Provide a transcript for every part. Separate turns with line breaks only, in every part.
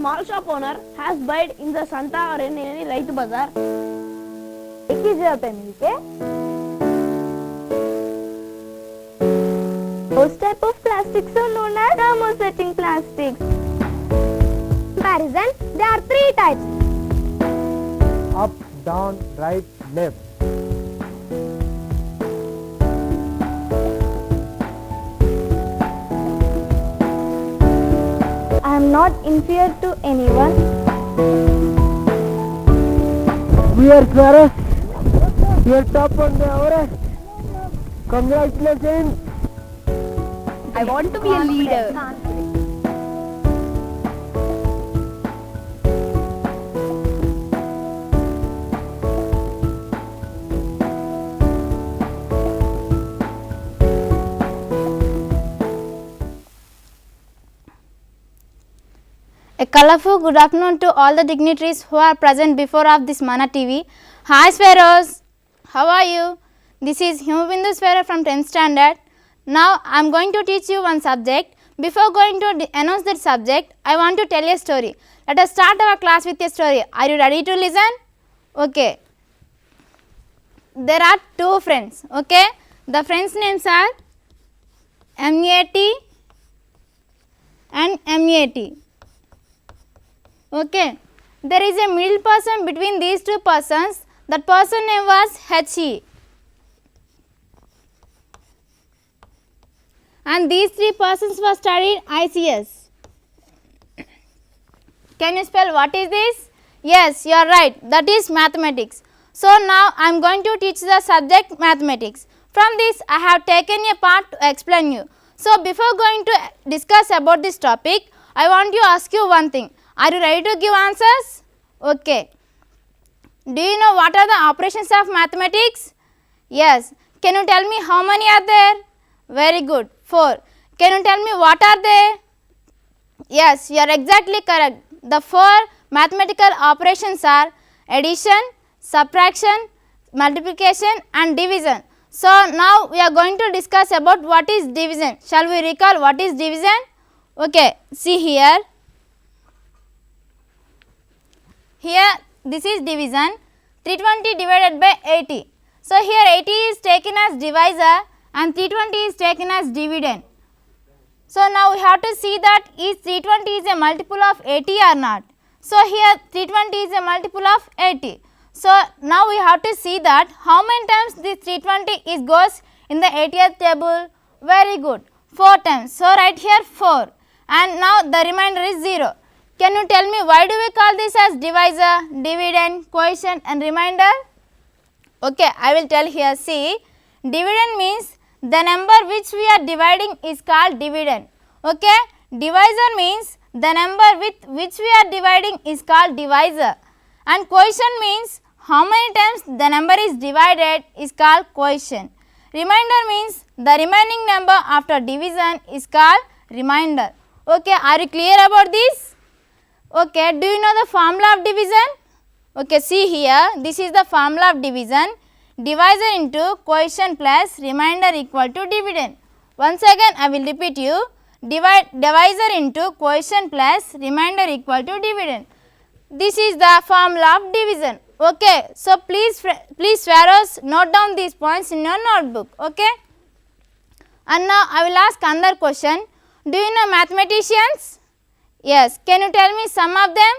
small shop owner has bought in the Santa or in any Raitu Bazaar.
एक ही जगह पे मिलके those type of plastics are known as thermosetting plastics. Comparison, there are 3 types:
up, down, right, left.
I am not inferior to anyone.
We are Clarus. You are top on the Everest. Congratulations.
I want to be a leader.
A colorful good afternoon to all the dignitaries who are present before of this Mana TV. Hi Sparrows, how are you? This is Himabindu Sparrow from 10th standard. Now I am going to teach you one subject. Before going to announce that subject, I want to tell a story. Let us start our class with a story. Are you ready to listen? Okay. There are 2 friends. Okay. The friends' names are MAT and MAT. Okay. There is a middle person between these 2 persons. That person name was HE. And these 3 persons were studied ICS. Can you spell what is this? Yes, you are right. That is mathematics. So now I am going to teach the subject mathematics. From this I have taken a part to explain you. So before going to discuss about this topic, I want to ask you one thing. Are you ready to give answers? Okay. Do you know what are the operations of mathematics? Yes. Can you tell me how many are there? Very good. 4. Can you tell me what are they? Yes, you are exactly correct. The 4 mathematical operations are addition, subtraction, multiplication and division. So now we are going to discuss about what is division. Shall we recall what is division? Okay. See here. Here this is division, 320 divided by 80. So here 80 is taken as divisor and 320 is taken as dividend. So now we have to see that is 320 is a multiple of 80 or not. So here 320 is a multiple of 80. So now we have to see that how many times this 320 is goes in the 80th table. Very good. 4 times. So right here 4 and now the remainder is 0. Can you tell me why do we call this as divisor, dividend, quotient and remainder? Okay, I will tell here. See, dividend means the number which we are dividing is called dividend. Okay, divisor means the number with which we are dividing is called divisor, and quotient means how many times the number is divided is called quotient. Remainder means the remaining number after division is called remainder. Okay, are you clear about this? Okay, do you know the formula of division? Okay, see here, this is the formula of division. Divisor into quotient plus remainder equal to dividend. Once again I will repeat you, divisor into quotient plus remainder equal to dividend. This is the formula of division. Okay, so please Sparrows, note down these points in your notebook. Okay, and now I will ask another question. Do you know mathematicians? Yes, can you tell me some of them?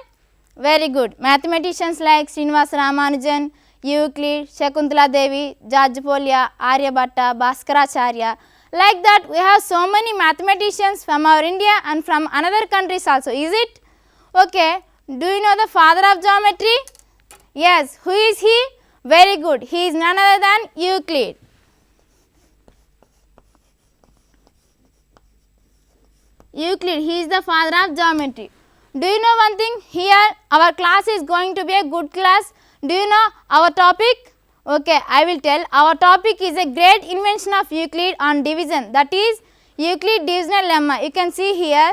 Very good. Mathematicians like Srinivasa Ramanujan, Euclid, Shakuntala Devi, George Polya, Aryabhatta, Bhaskaracharya. Like that we have so many mathematicians from our India and from another countries also. Is it? Okay. Do you know the father of geometry? Yes. Who is he? Very good. He is none other than Euclid. Euclid, he is the father of geometry. Do you know one thing? Here our class is going to be a good class. Do you know our topic? Okay, I will tell. Our topic is a great invention of Euclid on division, that is Euclid divisional lemma. You can see here.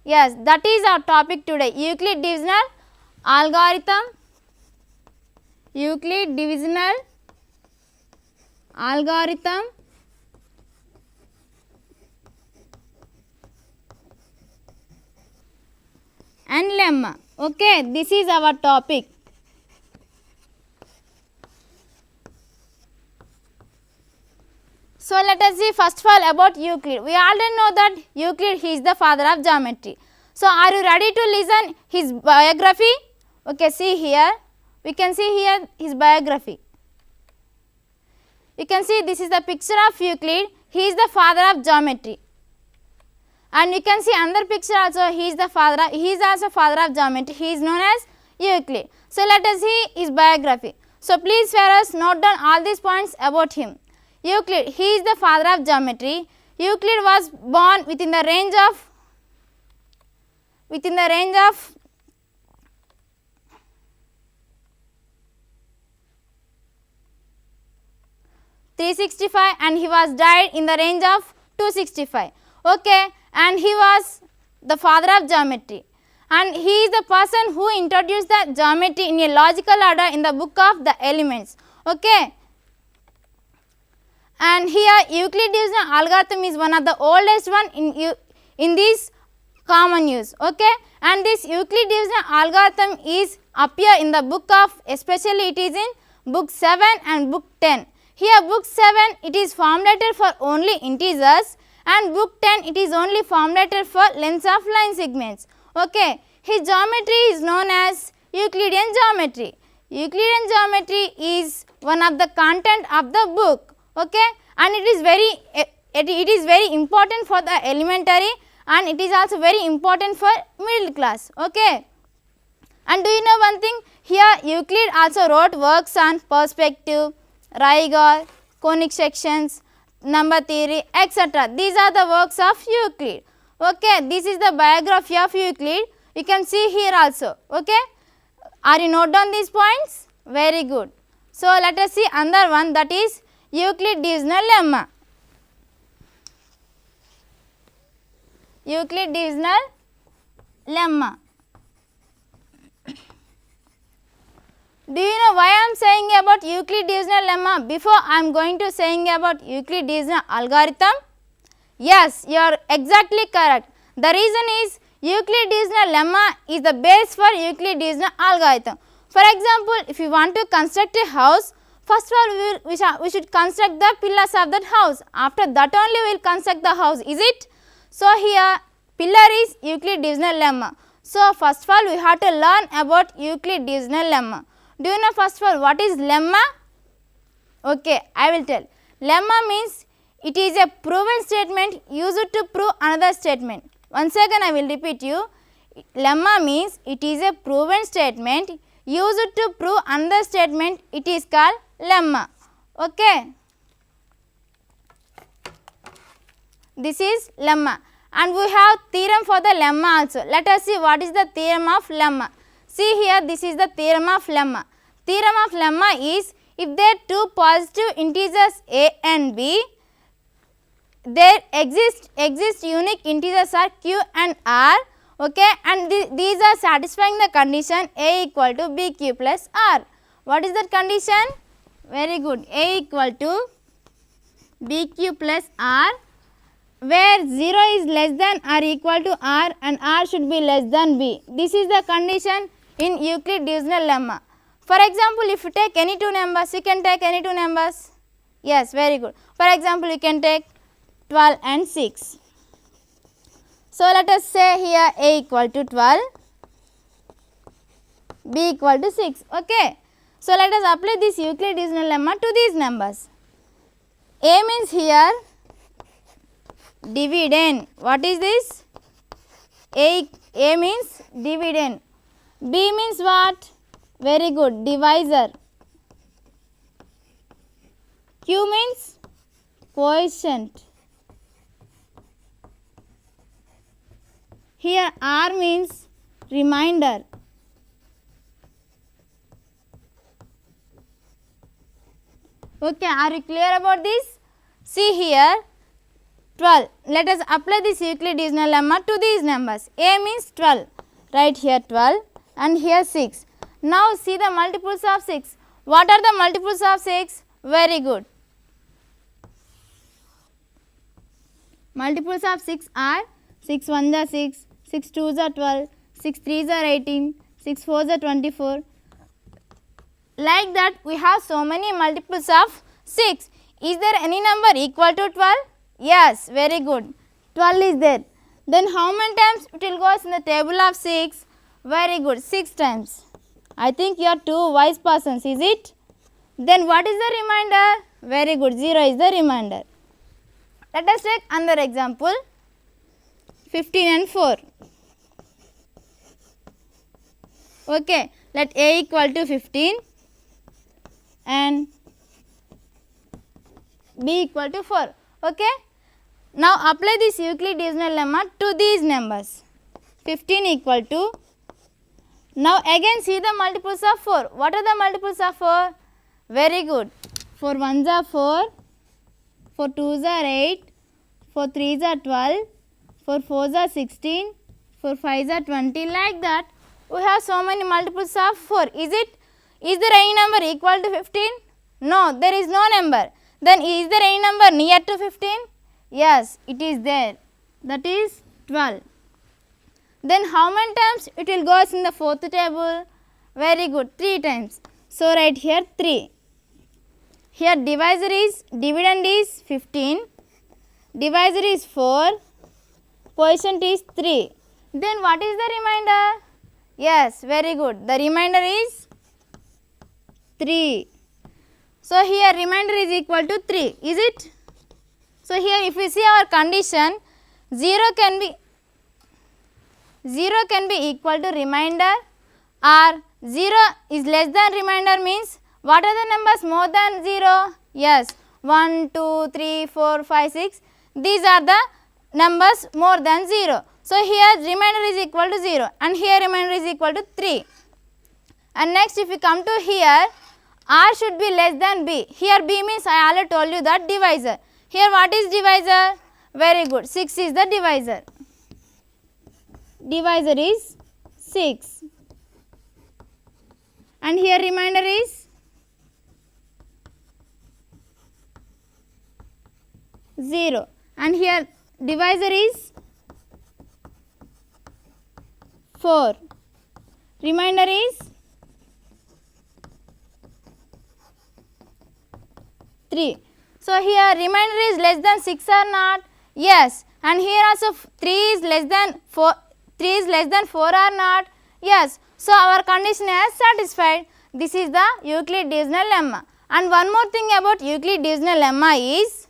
Yes, that is our topic today, Euclid divisional algorithm. Euclid divisional algorithm. lemma. Okay, this is our topic. So let us see first of all about Euclid. We already know that Euclid is the father of geometry. So are you ready to listen his biography? Okay, see here. We can see here his biography. You can see this is the picture of Euclid. He is the father of geometry. And you can see another picture also. He is also father of geometry. He is known as Euclid. So let us see his biography. So please Ferrous, note down all these points about him. Euclid, he is the father of geometry. Euclid was born within the range of 365 and he was died in the range of 265. Okay, and he was the father of geometry, and he is the person who introduced the geometry in a logical order in the book of the Elements. Okay, and here Euclid division algorithm is one of the oldest one in this common use. Okay, and this Euclid division algorithm is appear in the book of, especially it is in book 7 and book 10. Here book 7 it is formulated for only integers, and book 10 it is only formulated for lengths of line segments. Okay, his geometry is known as Euclidean geometry. Euclidean geometry is one of the content of the book. Okay, and it is very important for the elementary, and it is also very important for middle class. Okay, and do you know one thing? Here Euclid also wrote works on perspective, rigor, conic sections, number theory, etc. These are the works of Euclid. Okay, this is the biography of Euclid. You can see here also. Okay, are you note down these points? Very good. So let us see another one, that is Euclid divisional lemma. Euclid divisional lemma. Do you know why I am saying about Euclid divisional lemma before I am going to saying about Euclid divisional algorithm? Yes, you are exactly correct. The reason is Euclid divisional lemma is the base for Euclid divisional algorithm. For example, if you want to construct a house, first of all we should construct the pillars of that house. After that only we will construct the house, is it? So here pillar is Euclid divisional lemma. So first of all we have to learn about Euclid divisional lemma. Do you know first of all what is lemma? Okay, I will tell. Lemma means it is a proven statement used to prove another statement. Once again I will repeat you. Lemma means it is a proven statement used to prove another statement. It is called lemma. Okay, this is lemma, and we have theorem for the lemma also. Let us see what is the theorem of lemma. See here, this is the theorem of lemma. Theorem of lemma is, if there are two positive integers a and b, there exist unique integers are q and r. Okay, and these are satisfying the condition a equal to bq plus r. What is that condition? Very good. A equal to bq plus r, where 0 is less than or equal to r and r should be less than b. This is the condition in Euclid divisional lemma. For example, if you take any two numbers, you can take any two numbers. Yes, very good. For example, you can take 12 and 6. So let us say here a equal to 12, b equal to 6. Okay. So let us apply this Euclid divisional lemma to these numbers. A means here dividend. What is this? A means dividend. B means what? Very good, divisor. Q means quotient. Here R means remainder. Okay, are you clear about this? See here 12. Let us apply this Euclid divisional lemma to these numbers. A means 12. Write here 12 and here 6. Now see the multiples of 6. What are the multiples of 6? Very good. Multiples of 6 are 6 1s are 6, 6 2s are 12, 6 3s are 18, 6 4s are 24. Like that we have so many multiples of 6. Is there any number equal to 12? Yes, very good. 12 is there. Then how many times it will go in the table of 6? Very good, 6 times. I think you are two wise persons, is it? Then what is the remainder? Very good, 0 is the remainder. Let us take another example, 15 and 4. Okay, let A equal to 15 and B equal to 4. Okay. Now apply this Euclid divisional lemma to these numbers. 15 equal to, now again see the multiples of 4. What are the multiples of 4? Very good. 4 1s are 4, 4 2s are 8, 4 3s are 12, 4 4s are 16, 4 5s are 20. Like that we have so many multiples of 4. Is there any number equal to 15? No, there is no number. Then is there any number near to 15? Yes, it is there. That is 12. Then how many times it will go in the fourth table? Very good, 3 times. So write here 3. Here dividend is 15, divisor is 4, quotient is 3. Then what is the remainder? Yes, very good. The remainder is 3. So here remainder is equal to 3, is it? So here if we see our condition, 0 can be equal to remainder, or 0 is less than remainder means what are the numbers more than 0? Yes, 1, 2, 3, 4, 5, 6. These are the numbers more than 0. So here remainder is equal to 0 and here remainder is equal to 3. And next if we come to here, R should be less than B. Here B means I already told you that divisor. Here what is divisor? Very good, 6 is the divisor. Divisor is 6. And here remainder is 0. And here divisor is 4. Remainder is 3. So here remainder is less than 6 or not? Yes. And here also 3 is less than 4. 3 is less than 4 or not? Yes. So our condition is satisfied. This is the Euclid divisional lemma. And one more thing about Euclid divisional lemma is,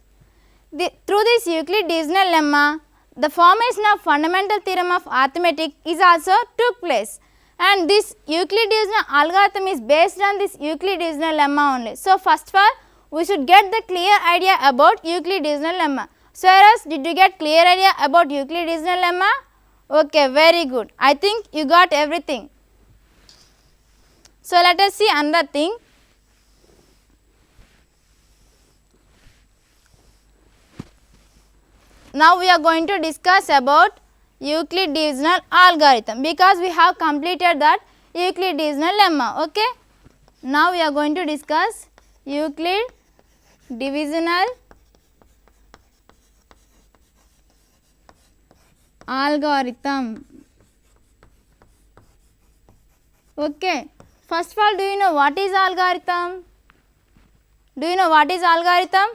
through this Euclid divisional lemma, the formation of fundamental theorem of arithmetic is also took place. And this Euclid divisional algorithm is based on this Euclid divisional lemma only. So first of all, we should get the clear idea about Euclid divisional lemma. So Eras, did you get clear idea about Euclid divisional lemma? Okay, very good. I think you got everything. So let us see another thing. Now we are going to discuss about Euclid divisional algorithm, because we have completed that Euclid divisional lemma. Okay. Now we are going to discuss Euclid divisional algorithm. Okay. First of all, do you know what is algorithm? Do you know what is algorithm?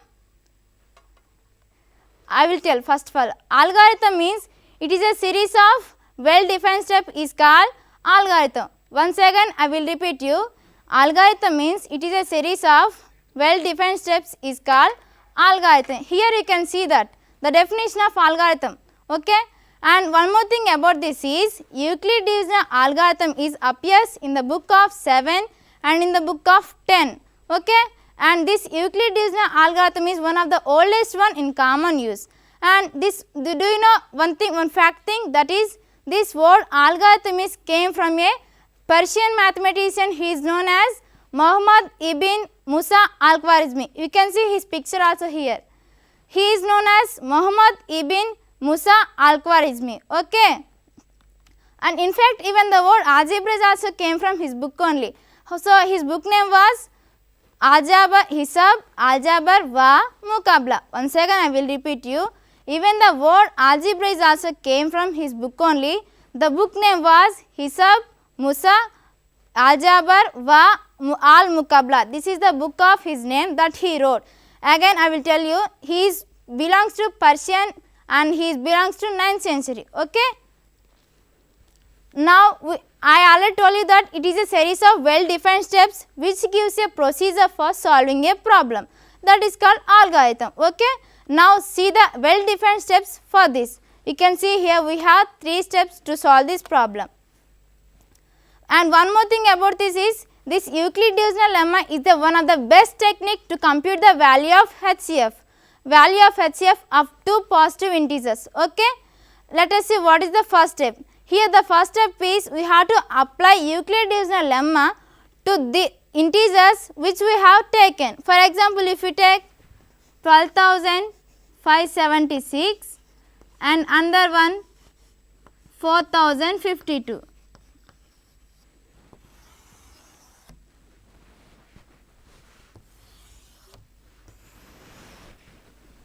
I will tell. First of all, algorithm means it is a series of well defined steps is called algorithm. Once again I will repeat you. Algorithm means it is a series of well defined steps is called algorithm. Here you can see that the definition of algorithm. Okay. And one more thing about this is Euclid divisional algorithm is appears in the book of 7 and in the book of 10. Okay. And this Euclid divisional algorithm is one of the oldest one in common use. And this, do you know one fact thing, that is this word algorithm is came from a Persian mathematician. He is known as Muhammad ibn Musa al-Khwarizmi. You can see his picture also here. He is known as Muhammad ibn Musa al-Khwarizmi. Okay. And in fact even the word algebra also came from his book only. So his book name was Aljabar, Hisab, Aljabar wa Muqabla. Once again I will repeat you. Even the word algebra is also came from his book only. The book name was Hisab, Musa, Aljabar wa Al-Mukabla. This is the book of his name that he wrote. Again I will tell you, he belongs to Persian and he belongs to 9th century. Okay. Now I already told you that it is a series of well defined steps which gives a procedure for solving a problem, that is called algorithm. Okay. Now see the well defined steps for this. You can see here we have 3 steps to solve this problem. And one more thing about this is, this Euclid divisional lemma is the one of the best technique to compute the value of HCF. Value of HCF of 2 positive integers. Okay. Let us see what is the first step. Here the first step is we have to apply Euclid divisional lemma to the integers which we have taken. For example, if you take 12,576 and another one 4,052.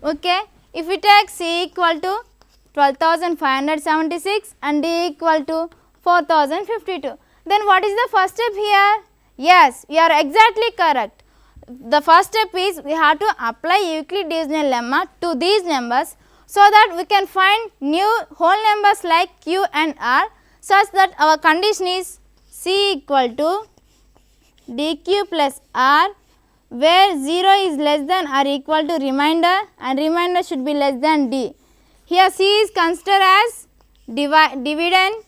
Okay. If we take C equal to 12,576 and D equal to 4,052, then what is the first step here? Yes, you are exactly correct. The first step is we have to apply Euclid divisional lemma to these numbers so that we can find new whole numbers like Q and R, such that our condition is C equal to dq plus R, where 0 is less than or equal to remainder and remainder should be less than D. Here C is considered as dividend.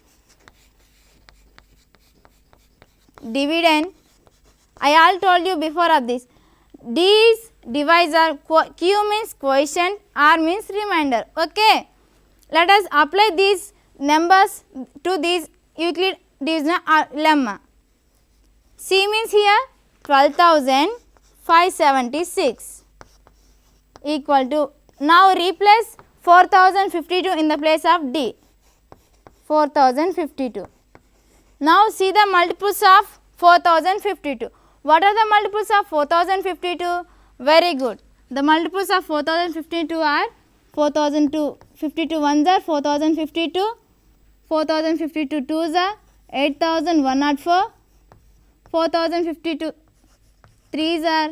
I all told you before of this. D is divisor, Q means quotient, R means remainder. Okay. Let us apply these numbers to this Euclid divisional lemma. C means here 12,576 equal to, now replace 4,052 in the place of D, 4,052. Now see the multiples of 4,052. What are the multiples of 4,052? Very good. The multiples of 4,052 are 4,052 ones are 4,052, 4,052 twos are 8,104, 4,052 threes are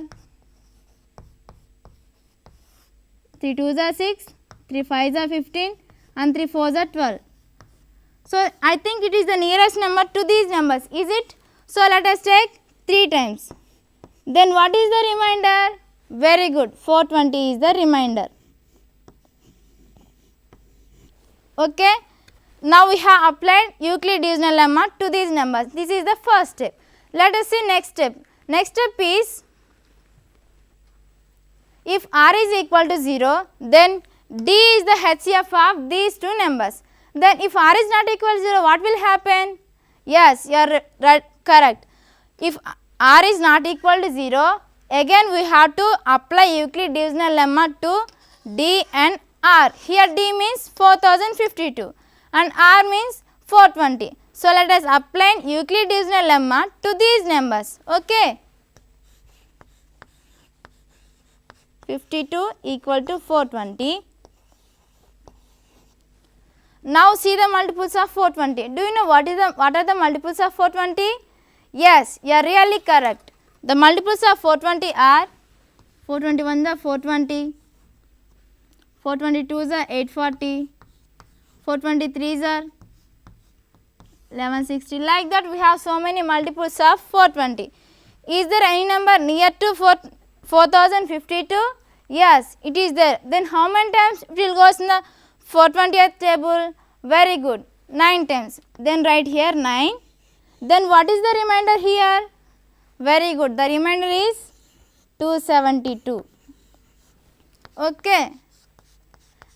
3 twos are 6, 3 fives are 15 and 3 fours are 12. So I think it is the nearest number to these numbers, is it? So let us take 3 times. Then what is the remainder? Very good, 420 is the remainder. Okay. Now we have applied Euclid divisional lemma to these numbers. This is the first step. Let us see next step. Next step is, if R is equal to 0, then D is the HCF of these 2 numbers. Then if R is not equal to 0, what will happen? Yes, you are right, correct. If R is not equal to 0, again we have to apply Euclid divisional lemma to D and R. Here D means 4,052 and R means 420. So let us apply Euclid divisional lemma to these numbers. Okay. 52 equal to 420. Now see the multiples of 420. Do you know what are the multiples of 420? Yes, you are really correct. The multiples of 420 are 421 are 420, 422 are 840, 423 are 1160. Like that we have so many multiples of 420. Is there any number near to 4,052? Yes, it is there. Then how many times it will go in the 420th table? Very good, 9 times. Then write here 9. Then what is the remainder here? Very good, the remainder is 272. Okay.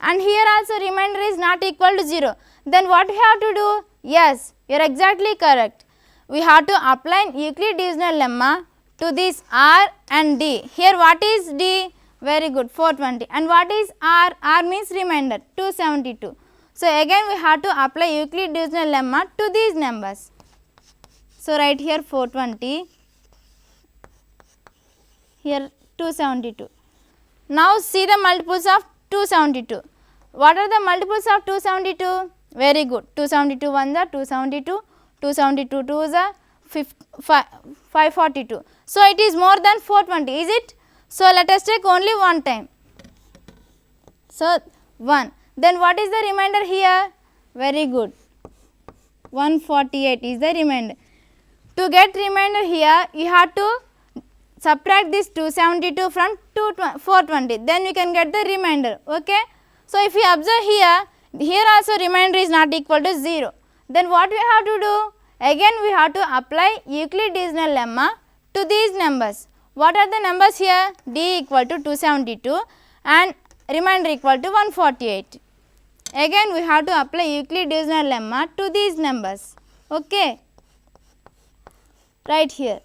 And here also remainder is not equal to 0. Then what we have to do? Yes, you are exactly correct. We have to apply Euclid divisional lemma to this R and D. Here what is D? Very good, 420. And what is R? R means remainder, 272. So again we have to apply Euclid divisional lemma to these numbers. So write here 420, here 272. Now see the multiples of 272. What are the multiples of 272? Very good. 272 1 are 272, 272 2 is 542. So, it is more than 420, is it? So, let us take only one time. So, 1. Then what is the remainder here? Very good. 148 is the remainder. To get remainder here, you have to subtract this 272 from 420, then we can get the remainder. Okay. So, if you observe here also remainder is not equal to 0. Then what we have to do? Again we have to apply Euclidean lemma to these numbers. What are the numbers here? D equal to 272 and remainder equal to 148. Again we have to apply Euclidean lemma to these numbers. Okay. Right here.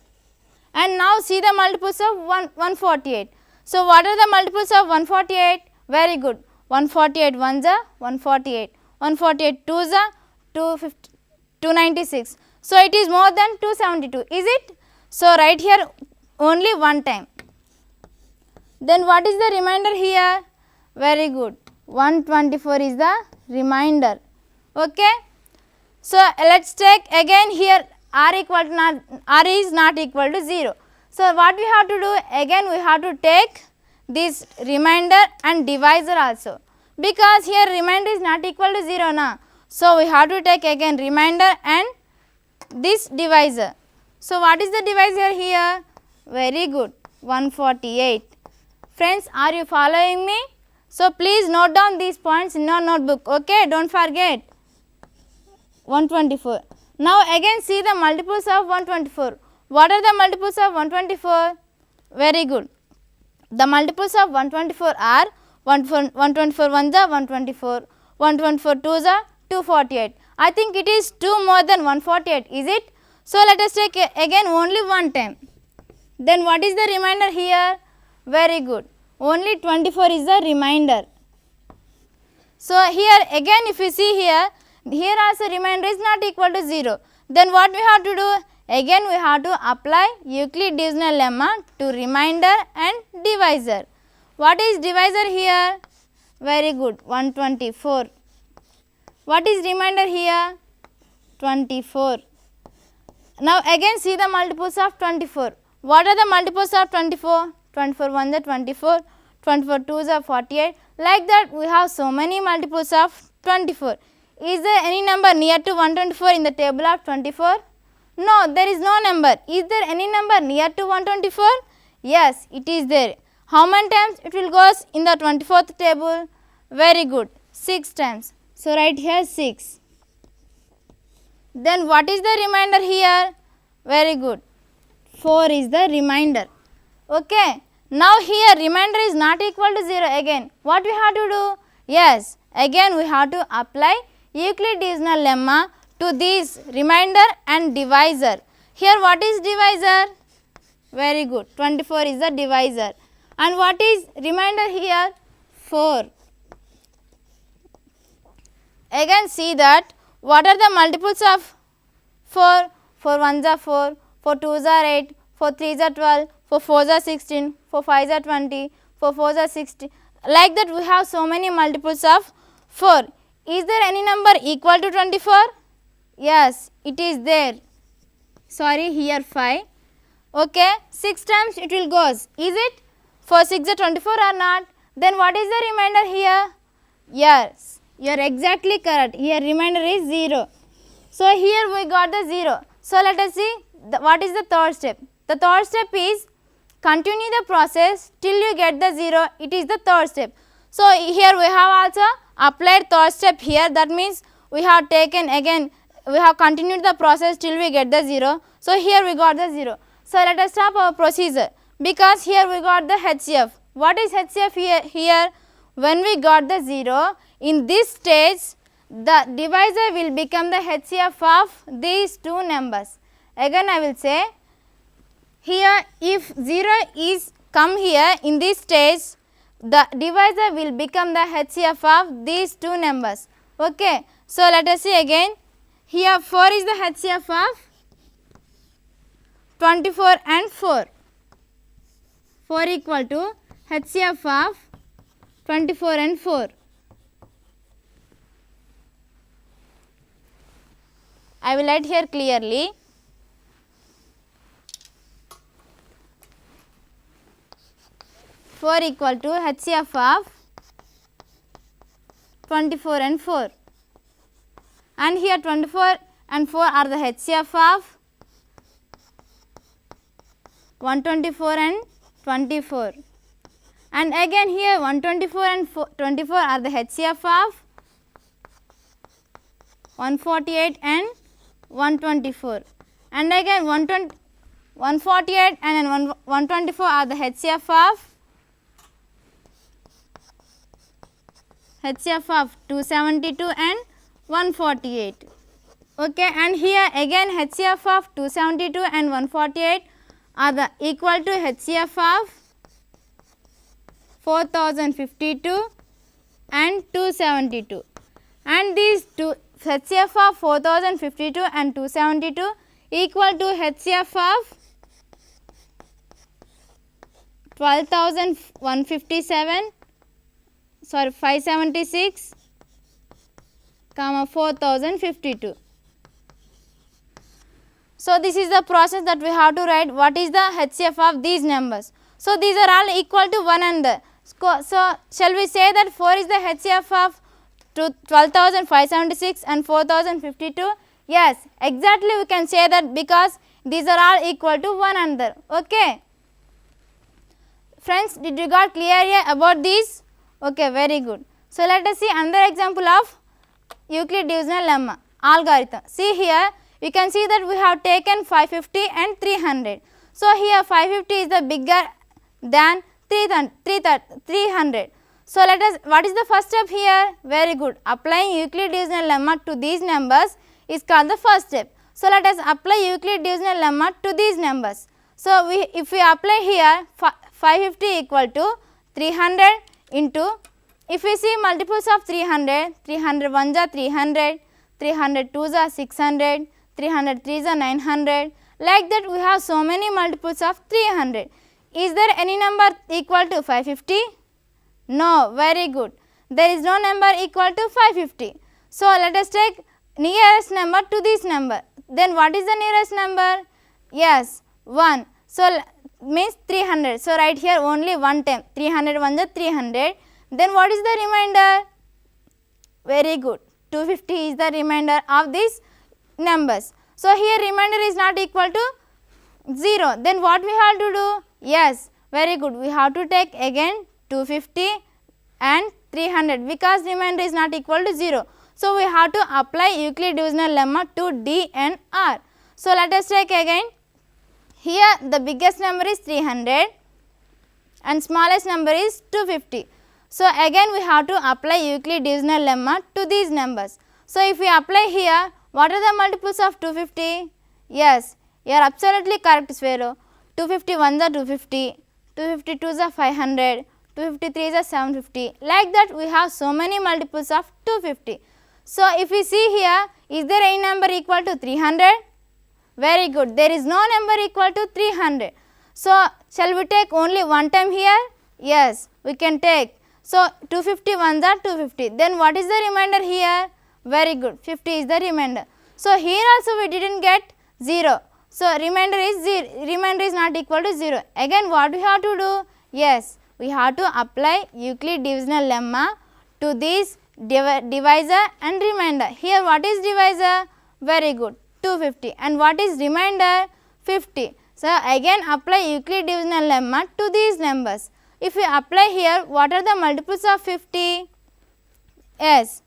And now see the multiples of 148. So, what are the multiples of 148? Very good. 148 1s are 148, 148 2s are 296. So, it is more than 272, is it? So, write here only one time. Then what is the remainder here? Very good. 124 is the remainder. Okay. So, let us take again here r is not equal to 0. So, what we have to do? Again we have to take this remainder and divisor also, because here remainder is not equal to 0 na. So, we have to take again remainder and this divisor. So, what is the divisor here? Very good, 148. Friends, are you following me? So, please note down these points in your notebook. Okay, don't forget. 124. Now, again see the multiples of 124. What are the multiples of 124? Very good. The multiples of 124 are 124 1s are 124, 124 2s are 248. I think it is 2 more than 148, is it? So, let us take again only one time. Then what is the remainder here? Very good. Only 24 is the remainder. So, here again if you see here also remainder is not equal to 0. Then what we have to do? Again we have to apply Euclidean lemma to remainder and divisor. What is divisor here? Very good, 124. What is remainder here? 24. Now again see the multiples of 24. What are the multiples of 24? 24 1s are 24, 24 2s are 48. Like that we have so many multiples of 24. Is there any number near to 124 in the table of 24? No, there is no number. Is there any number near to 124? Yes, it is there. How many times it will go in the 24th table? Very good, 6 times. So, write here 6. Then what is the remainder here? Very good, 4 is the remainder. Okay. Now, here remainder is not equal to 0 again. What we have to do? Yes, again we have to apply Euclidean lemma to these remainder and divisor. Here what is divisor? Very good, 24 is the divisor. And what is remainder here? 4. Again see that what are the multiples of 4? 4 1s are 4, 4 2s are 8, 4 3s are 12, 4 4s are 16, 4 5s are 20, 4 4s are 60. Like that we have so many multiples of 4. Is there any number equal to 24? Yes, it is there. Sorry, here 5. Okay, 6 times it will goes. Is it? 4 6 are 24 or not? Then what is the remainder here? Yes, you are exactly correct. Here remainder is 0. So, here we got the 0. So, let us see what is the third step. The third step is continue the process till you get the 0. It is the third step. So, here we have also applied third step here. That means we have taken again, we have continued the process till we get the 0. So, here we got the 0. So, let us stop our procedure, because here we got the HCF. What is HCF here? When we got the 0, in this stage the divisor will become the HCF of these two numbers. Again I will say, here if 0 is come here in this stage, the divisor will become the HCF of these two numbers. Okay. So, let us see again, here 4 is the HCF of 24 and 4. 4 equal to HCF of 24 and 4. I will write here clearly. Four equal to HCF of 24 and 4, and here 24 and 4 are the HCF of 124 and 24, and again here 124 and 24 are the HCF of 148 and 124, and again 148 and 124 are the HCF of 272 and 148. Okay, and here again HCF of 272 and 148 are the equal to HCF of 4052 and 272, and these two HCF of 4052 and 272 equal to HCF of 576 comma 4052. So this is the process that we have to write what is the HCF of these numbers. So these are all equal to one another. So shall we say that 4 is the HCF of 12,576 and 4052? Yes, exactly we can say that because these are all equal to one another. Okay. Friends, did you got clear here about this? Okay, very good. So let us see another example of Euclid divisional lemma algorithm. See here, we can see that we have taken 550 and 300. So here 550 is the bigger than 300. So let us, what is the first step here? Very good. Applying Euclid divisional lemma to these numbers is called the first step. So let us apply Euclid divisional lemma to these numbers. So if we apply here 550 equal to 300 into, if we see multiples of 300, 300 1s are 300, 300 2s are 600, 300 3s are 900, like that we have so many multiples of 300. Is there any number equal to 550? No, very good. There is no number equal to 550. So let us take nearest number to this number. Then what is the nearest number? Yes, 1. So means 300. So write here only one time. 300 1s are 300. Then what is the remainder? Very good. 250 is the remainder of these numbers. So here remainder is not equal to 0. Then what we have to do? Yes, very good. We have to take again 250 and 300 because remainder is not equal to 0. So we have to apply Euclid divisional lemma to D and R. So let us take again. Here the biggest number is 300 and smallest number is 250. So again we have to apply Euclid divisional lemma to these numbers. So if we apply here, what are the multiples of 250? Yes, you are absolutely correct, Sphero. 250 1s are 250, 250 2s are 500, 250 3s are 750. Like that we have so many multiples of 250. So if we see here, is there any number equal to 300? Very good. There is no number equal to 300. So shall we take only one time here? Yes, we can take. So 250 1s are 250. Then what is the remainder here? Very good. 50 is the remainder. So here also we didn't get 0. So remainder is 0. Remainder is not equal to 0. Again what we have to do? Yes, we have to apply Euclid divisional lemma to this divisor and remainder. Here what is divisor? Very good. 250. And what is remainder? 50. So again apply Euclid divisional lemma to these numbers. If we apply here, what are the multiples of 50? Yes,